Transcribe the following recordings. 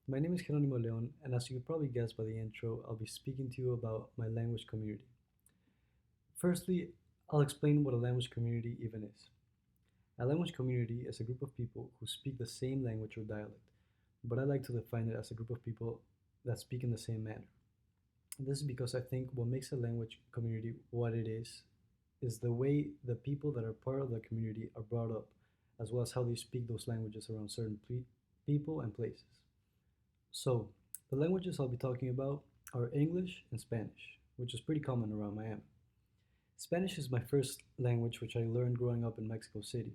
My name is Jeronimo Leon, and as you could probably guess by the intro, I'll be speaking to you about my language community. Firstly, I'll explain what a language community even is. A language community is a group of people who speak the same language or dialect, but I like to define it as a group of people that speak in the same manner. This is because I think what makes a language community what it is the way the people that are part of the community are brought up, as well as how they speak those languages around certain people and places. So, the languages I'll be talking about are English and Spanish, which is pretty common around Miami. Spanish is my first language, which I learned growing up in Mexico City.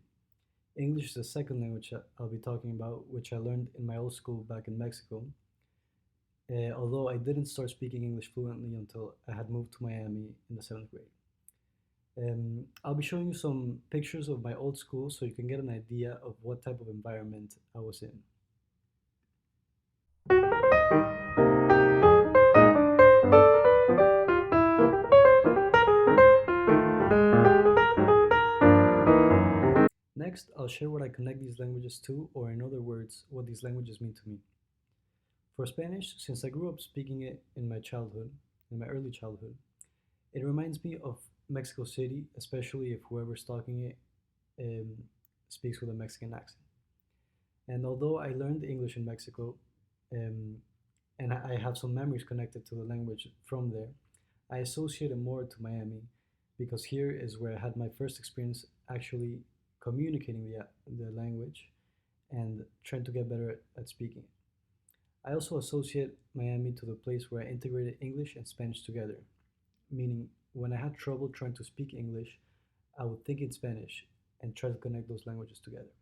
English is the second language I'll be talking about, which I learned in my old school back in Mexico, although I didn't start speaking English fluently until I had moved to Miami in the seventh grade. I'll be showing you some pictures of my old school so you can get an idea of what type of environment I was in. Next, I'll share what I connect these languages to, or in other words, what these languages mean to me. For Spanish, since I grew up speaking it in my childhood, in my early childhood, it reminds me of Mexico City, especially if whoever's talking it um, speaks with a Mexican accent. And although I learned English in Mexico, um, and I have some memories connected to the language from there, I associate it more to Miami because here is where I had my first experience actually communicating the language and trying to get better at speaking it. I also associate Miami to the place where I integrated English and Spanish together, meaning when I had trouble trying to speak English, I would think in Spanish and try to connect those languages together.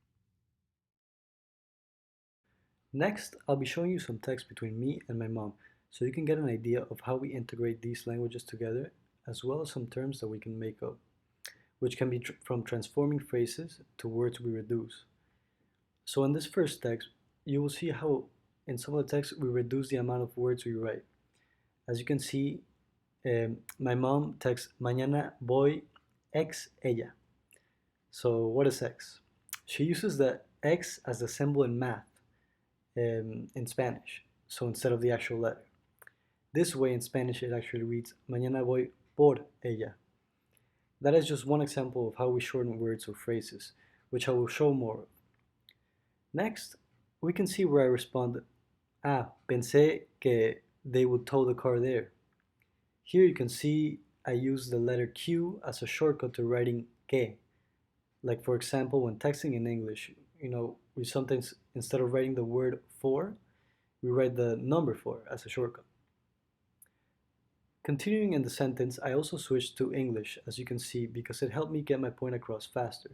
Next, I'll be showing you some text between me and my mom so you can get an idea of how we integrate these languages together, as well as some terms that we can make up, which can be from transforming phrases to words we reduce. So in this first text, you will see how in some of the text we reduce the amount of words we write. As you can see, my mom texts, mañana voy ex ella. So what is X? She uses the X as the symbol in math in Spanish, so instead of the actual letter. This way in Spanish it actually reads, mañana voy por ella. That is just one example of how we shorten words or phrases, which I will show more of. Next, we can see where I respond, pensé que they would tow the car there. Here you can see I use the letter Q as a shortcut to writing que. Like for example, when texting in English, we sometimes, instead of writing the word for, we write the number for as a shortcut. Continuing in the sentence, I also switched to English, as you can see, because it helped me get my point across faster.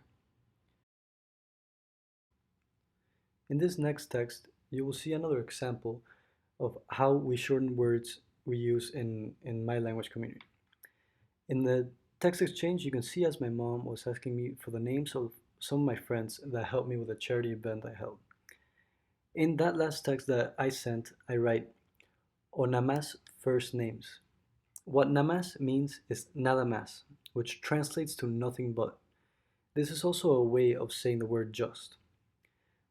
In this next text, you will see another example of how we shorten words we use in my language community. In the text exchange, you can see as my mom was asking me for the names of some of my friends that helped me with a charity event I held. In that last text that I sent, I write, o nada más first names. What nada más means is nada más, which translates to nothing but. This is also a way of saying the word just.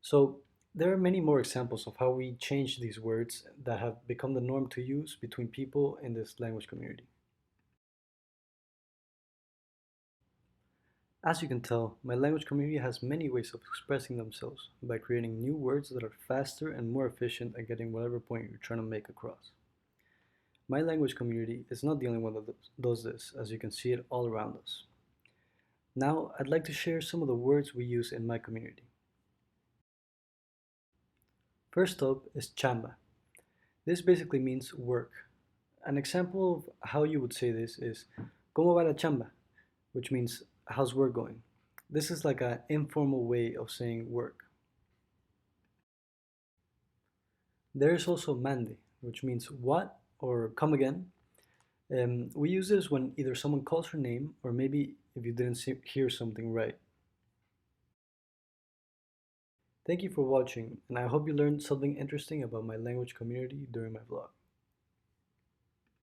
So there are many more examples of how we change these words that have become the norm to use between people in this language community. As you can tell, my language community has many ways of expressing themselves by creating new words that are faster and more efficient at getting whatever point you're trying to make across. My language community is not the only one that does this, as you can see it all around us. Now, I'd like to share some of the words we use in my community. First up is chamba. This basically means work. An example of how you would say this is, ¿Cómo va la chamba? Which means, how's work going? This is like an informal way of saying work. There is also mande, which means what or come again. We use this when either someone calls your name or maybe if you didn't hear something right. Thank you for watching, and I hope you learned something interesting about my language community during my vlog.